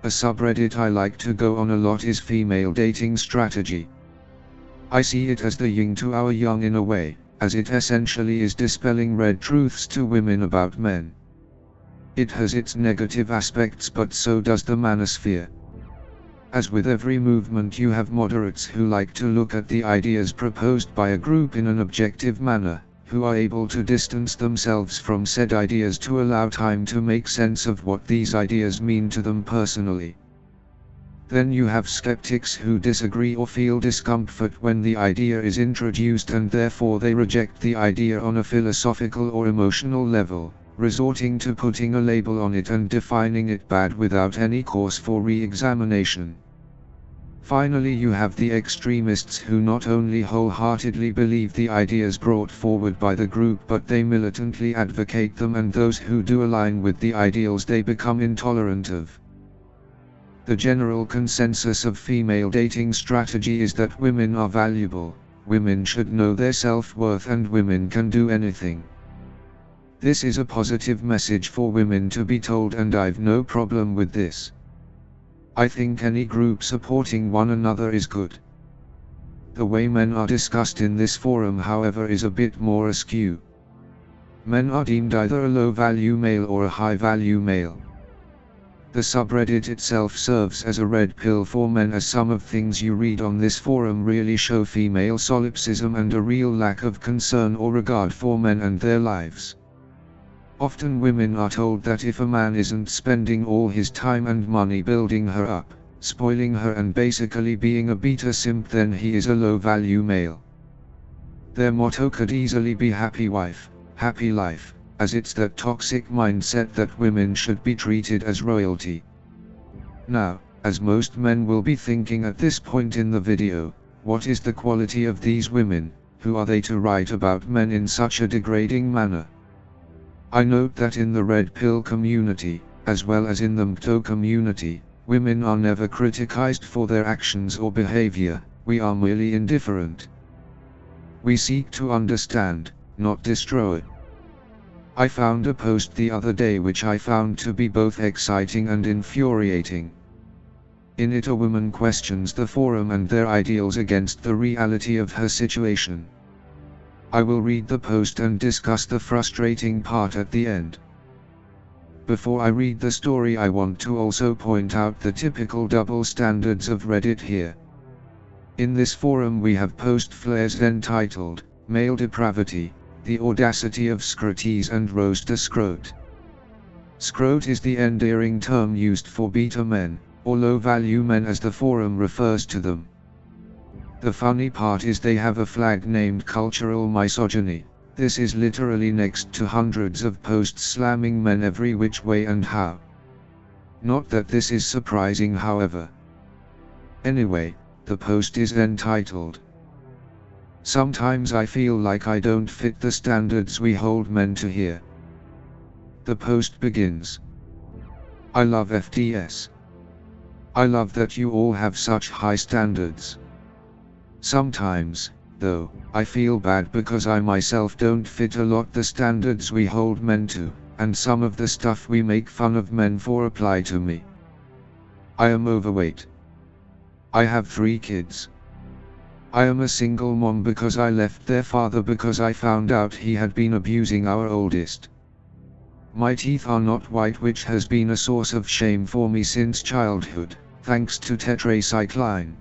A subreddit I like to go on a lot is female dating strategy. I see it as the ying to our yang in a way, as it essentially is dispelling red truths to women about men. It has its negative aspects, but so does the manosphere. As with every movement, you have moderates who like to look at the ideas proposed by a group in an objective manner, who are able to distance themselves from said ideas to allow time to make sense of what these ideas mean to them personally. Then you have skeptics who disagree or feel discomfort when the idea is introduced, and therefore they reject the idea on a philosophical or emotional level, resorting to putting a label on it and defining it bad without any cause for re-examination. Finally, you have the extremists who not only wholeheartedly believe the ideas brought forward by the group, but they militantly advocate them, and those who do align with the ideals they become intolerant of. The general consensus of female dating strategy is that women are valuable, women should know their self-worth, and women can do anything. This is a positive message for women to be told, and I've no problem with this. I think any group supporting one another is good. The way men are discussed in this forum, however, is a bit more askew. Men are deemed either a low-value male or a high-value male. The subreddit itself serves as a red pill for men, as some of things you read on this forum really show female solipsism and a real lack of concern or regard for men and their lives. Often women are told that if a man isn't spending all his time and money building her up, spoiling her, and basically being a beta simp, then he is a low-value male. Their motto could easily be happy wife, happy life, as it's that toxic mindset that women should be treated as royalty. Now, as most men will be thinking at this point in the video, what is the quality of these women? Who are they to write about men in such a degrading manner? I note that in the red pill community, as well as in the MTO community, women are never criticized for their actions or behavior. We are merely indifferent. We seek to understand, not destroy. I found a post the other day which I found to be both exciting and infuriating. In it, a woman questions the forum and their ideals against the reality of her situation. I will read the post and discuss the frustrating part at the end. Before I read the story, I want to also point out the typical double standards of Reddit here. In this forum we have post flares entitled, Male Depravity, The Audacity of Scrotes, and Roast a Scrote. Scrote is the endearing term used for beta men, or low-value men as the forum refers to them. The funny part is they have a flag named cultural misogyny. This is literally next to hundreds of posts slamming men every which way and how. Not that this is surprising, however. Anyway, the post is entitled, Sometimes I feel like I don't fit the standards we hold men to here. The post begins, I love FDS. I love that you all have such high standards. Sometimes, though, I feel bad because I myself don't fit a lot the standards we hold men to, and some of the stuff we make fun of men for apply to me. I am overweight. I have 3 kids. I am a single mom because I left their father because I found out he had been abusing our oldest. My teeth are not white, which has been a source of shame for me since childhood, thanks to tetracycline.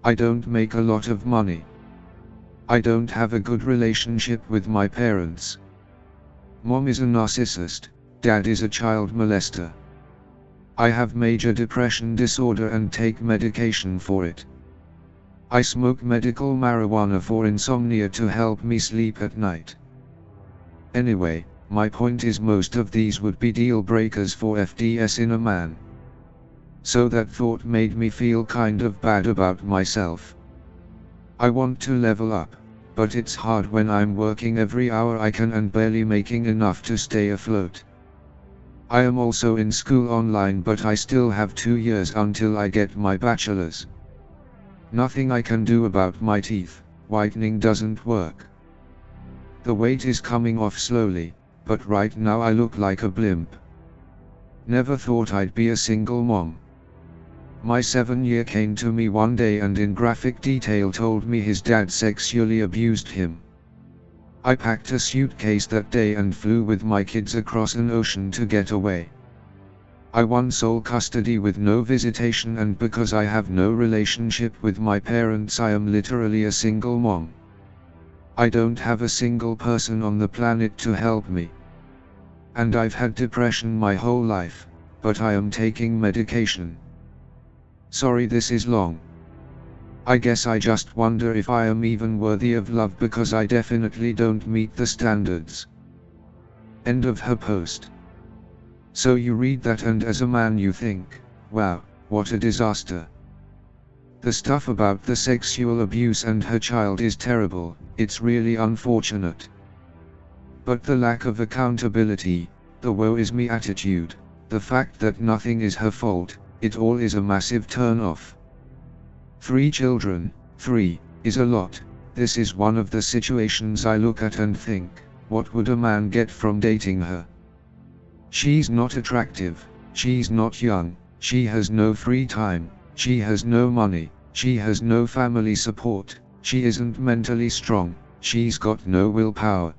I don't make a lot of money. I don't have a good relationship with my parents. Mom is a narcissist, dad is a child molester. I have major depression disorder and take medication for it. I smoke medical marijuana for insomnia to help me sleep at night. Anyway, my point is most of these would be deal breakers for FDS in a man. So that thought made me feel kind of bad about myself. I want to level up, but it's hard when I'm working every hour I can and barely making enough to stay afloat. I am also in school online, but I still have 2 years until I get my bachelor's. Nothing I can do about my teeth, whitening doesn't work. The weight is coming off slowly, but right now I look like a blimp. Never thought I'd be a single mom. My 7-year came to me one day and in graphic detail told me his dad sexually abused him. I packed a suitcase that day and flew with my kids across an ocean to get away. I won sole custody with no visitation, and because I have no relationship with my parents I am literally a single mom. I don't have a single person on the planet to help me. And I've had depression my whole life, but I am taking medication. Sorry this is long. I guess I just wonder if I am even worthy of love because I definitely don't meet the standards. End of her post. So you read that and as a man you think, wow, what a disaster. The stuff about the sexual abuse and her child is terrible, it's really unfortunate. But the lack of accountability, the woe is me attitude, the fact that nothing is her fault, it all is a massive turn-off. 3 children, 3, is a lot. This is one of the situations I look at and think, what would a man get from dating her? She's not attractive, she's not young, she has no free time, she has no money, she has no family support, she isn't mentally strong, she's got no willpower.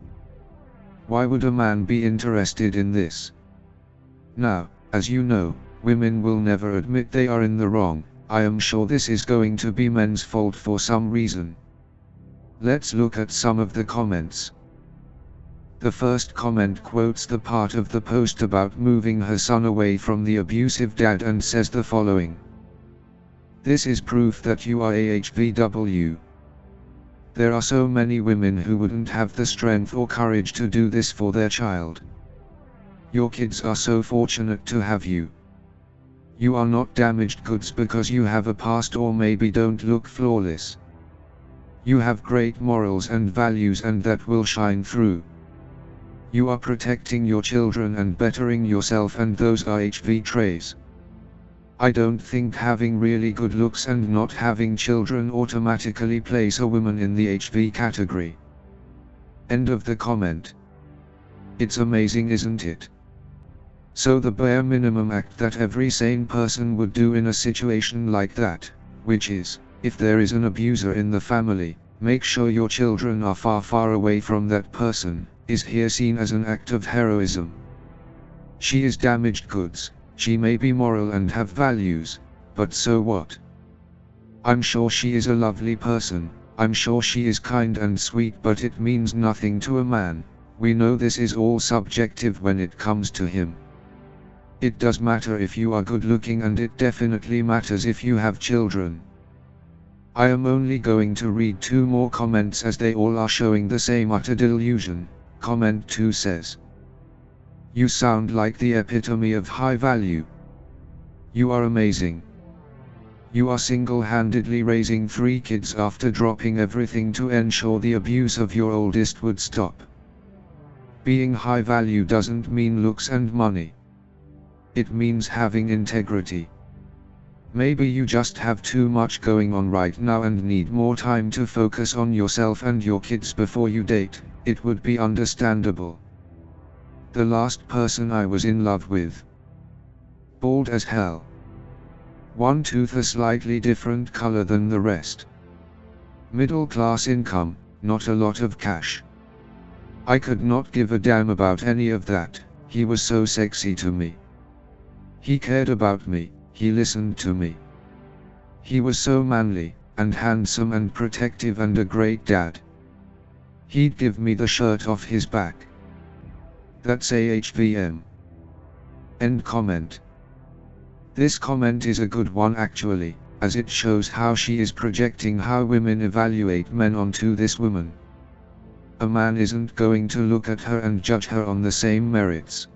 Why would a man be interested in this? Now, as you know, women will never admit they are in the wrong. I am sure this is going to be men's fault for some reason. Let's look at some of the comments. The first comment quotes the part of the post about moving her son away from the abusive dad and says the following. This is proof that you are AHVW. There are so many women who wouldn't have the strength or courage to do this for their child. Your kids are so fortunate to have you. You are not damaged goods because you have a past or maybe don't look flawless. You have great morals and values and that will shine through. You are protecting your children and bettering yourself, and those are HV traits. I don't think having really good looks and not having children automatically place a woman in the HV category. End of the comment. It's amazing, isn't it? So the bare minimum act that every sane person would do in a situation like that, which is, if there is an abuser in the family, make sure your children are far, far away from that person, is here seen as an act of heroism. She is damaged goods, she may be moral and have values, but so what? I'm sure she is a lovely person, I'm sure she is kind and sweet, but it means nothing to a man. We know this is all subjective when it comes to him. It does matter if you are good looking, and it definitely matters if you have children. I am only going to read 2 more comments as they all are showing the same utter delusion. Comment 2 says, you sound like the epitome of high value. You are amazing. You are single-handedly raising 3 kids after dropping everything to ensure the abuse of your oldest would stop. Being high value doesn't mean looks and money. It means having integrity. Maybe you just have too much going on right now and need more time to focus on yourself and your kids before you date. It would be understandable. The last person I was in love with. Bald as hell. One tooth a slightly different color than the rest. Middle class income, not a lot of cash. I could not give a damn about any of that. He was so sexy to me. He cared about me, he listened to me. He was so manly, and handsome and protective and a great dad. He'd give me the shirt off his back. That's AHVM. End comment. This comment is a good one actually, as it shows how she is projecting how women evaluate men onto this woman. A man isn't going to look at her and judge her on the same merits.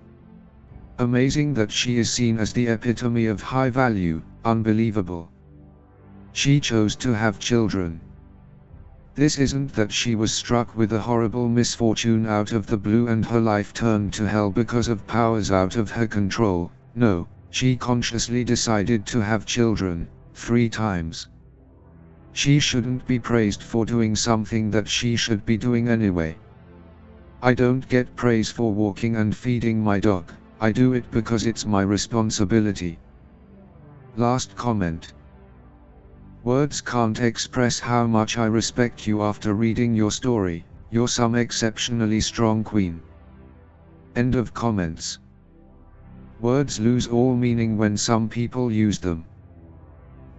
Amazing that she is seen as the epitome of high value, unbelievable. She chose to have children. This isn't that she was struck with a horrible misfortune out of the blue and her life turned to hell because of powers out of her control. No, she consciously decided to have children, 3 times. She shouldn't be praised for doing something that she should be doing anyway. I don't get praise for walking and feeding my dog. I do it because it's my responsibility. Last comment. Words can't express how much I respect you after reading your story. You're some exceptionally strong queen. End of comments. Words lose all meaning when some people use them.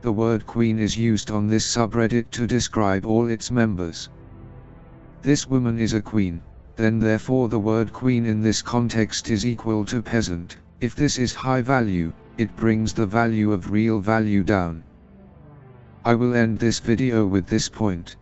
The word queen is used on this subreddit to describe all its members. This woman is a queen, then therefore the word queen in this context is equal to peasant. If this is high value, it brings the value of real value down. I will end this video with this point.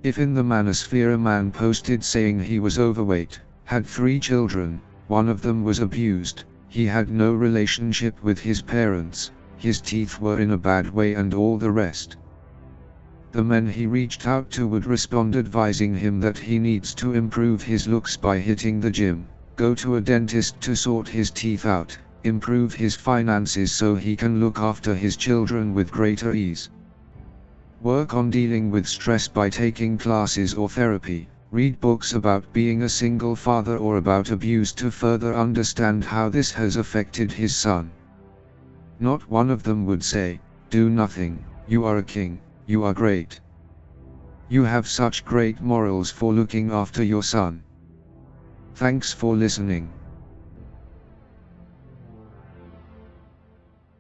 If in the manosphere a man posted saying he was overweight, had 3 children, one of them was abused, he had no relationship with his parents, his teeth were in a bad way and all the rest, the men he reached out to would respond advising him that he needs to improve his looks by hitting the gym, go to a dentist to sort his teeth out, improve his finances so he can look after his children with greater ease, work on dealing with stress by taking classes or therapy, read books about being a single father or about abuse to further understand how this has affected his son. Not one of them would say, "Do nothing, you are a king, you are great. You have such great morals for looking after your son." Thanks for listening.